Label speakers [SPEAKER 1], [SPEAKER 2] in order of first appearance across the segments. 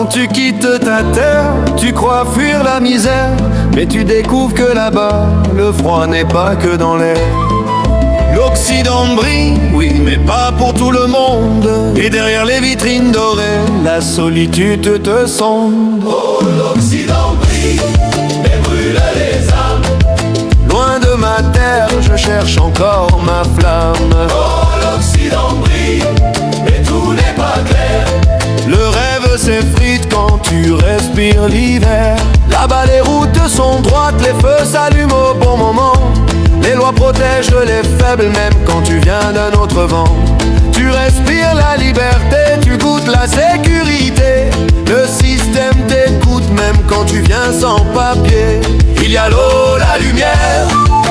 [SPEAKER 1] Quand tu quittes ta terre, tu crois fuir la misère, mais tu découvres que là-bas, le froid n'est pas que dans l'air. L'Occident brille, oui, mais pas pour tout le monde. Et derrière les vitrines dorées, la solitude te sonde.
[SPEAKER 2] Oh, l'Occident brille, mais brûle les âmes.
[SPEAKER 1] Loin de ma terre, je cherche encore ma flamme.
[SPEAKER 2] Oh, l'Occident brille, mais tout n'est pas clair.
[SPEAKER 1] Le rêve s'effrite quand tu respires l'hiver. Là-bas les routes sont droites, les feux s'allument au bon moment. Les lois protègent les faibles même quand tu viens d'un autre vent. Tu respires la liberté, tu goûtes la sécurité. Le système t'écoute même quand tu viens sans papier. Il y a l'eau, la lumière,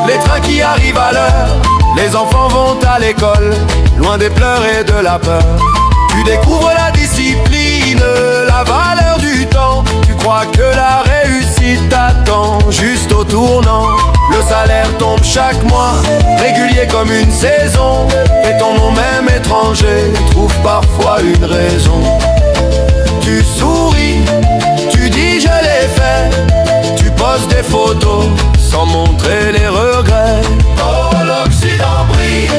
[SPEAKER 1] les trains qui arrivent à l'heure. Les enfants vont à l'école, loin des pleurs et de la peur. Tu découvres la discipline, la valeur du temps. Tu crois que la réussite t'attend juste au tournant. Le salaire tombe chaque mois, régulier comme une saison. Et ton nom même étranger trouve parfois une raison. Tu souris, tu dis je l'ai fait. Tu poses des photos sans montrer les regrets.
[SPEAKER 2] Oh, l'Occident brille,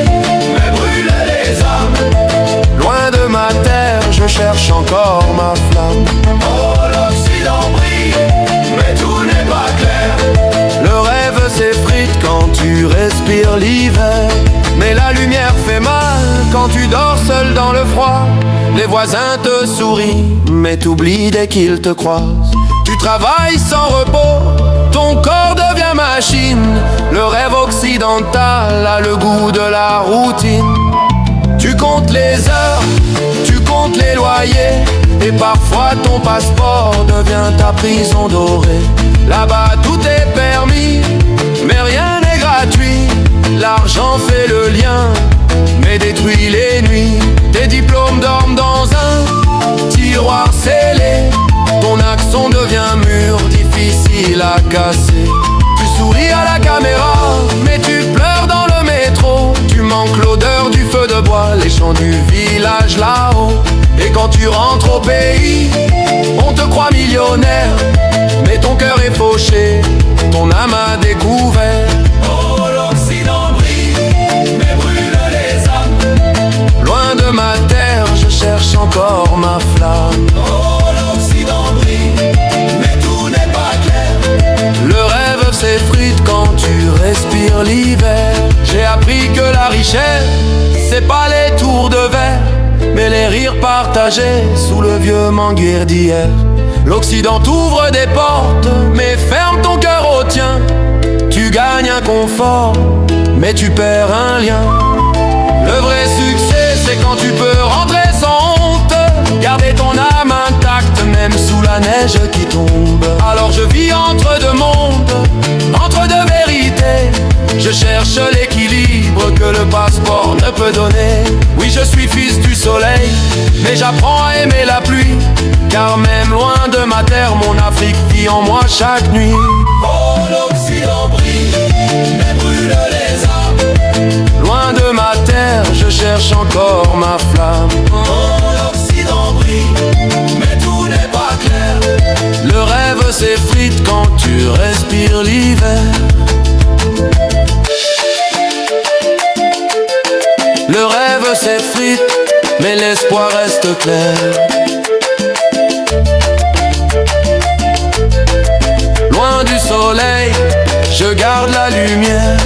[SPEAKER 2] mais brûle les âmes.
[SPEAKER 1] Loin de ma terre, je cherche encore ma flamme.
[SPEAKER 2] Oh, l'Occident brille, mais tout n'est pas clair.
[SPEAKER 1] Le rêve s'effrite quand tu respires l'hiver. Mais la lumière fait mal quand tu dors seul dans le froid. Les voisins te sourient, mais t'oublies dès qu'ils te croisent. Tu travailles sans repos, ton corps devient machine. Le rêve occidental a le goût de la routine. Tu comptes les heures, tu comptes les loyers. Et parfois ton passeport devient ta prison dorée. Là-bas tout est permis, mais rien n'est gratuit. L'argent fait le lien, mais détruit les nuits. Tes diplômes dorment dans un tiroir scellé. Ton accent devient mûr, difficile à casser. Tu souris à la caméra, mais tu pleures dans le métro. Tu manques l'odeur du feu de bois, les chants du village là-haut. Et quand tu rentres au pays, on te croit millionnaire, mais ton cœur est fauché, ton âme a découvert.
[SPEAKER 2] Oh, l'Occident brille, mais brûle les âmes.
[SPEAKER 1] Loin de ma terre, je cherche encore ma flamme.
[SPEAKER 2] Oh, l'Occident brille, mais tout n'est pas clair.
[SPEAKER 1] Le rêve s'effrite quand tu respires l'hiver. J'ai appris que la richesse, c'est pas les tours de verre, mais les rires partagés sous le vieux manguier d'hier. L'Occident t'ouvre des portes, mais ferme ton cœur au tien. Tu gagnes un confort, mais tu perds un lien. Le vrai succès, c'est quand tu peux rentrer sans honte, garder ton âme intacte, même sous la neige qui tombe. Alors je vis entre deux mondes, entre deux vérités. Je cherche l'équilibre que le passeport ne peut donner. Oui, je suis fils du soleil, mais j'apprends à aimer la pluie. Car même loin de ma terre, mon Afrique vit en moi chaque nuit.
[SPEAKER 2] Oh, l'Occident brille, mais brûle les âmes.
[SPEAKER 1] Loin de ma terre, je cherche encore ma flamme.
[SPEAKER 2] Oh, l'Occident brille, mais tout n'est pas clair.
[SPEAKER 1] Le rêve s'effrite quand tu respires l'hiver. Le rêve s'effrite, mais l'espoir reste clair. Loin du soleil, je garde la lumière.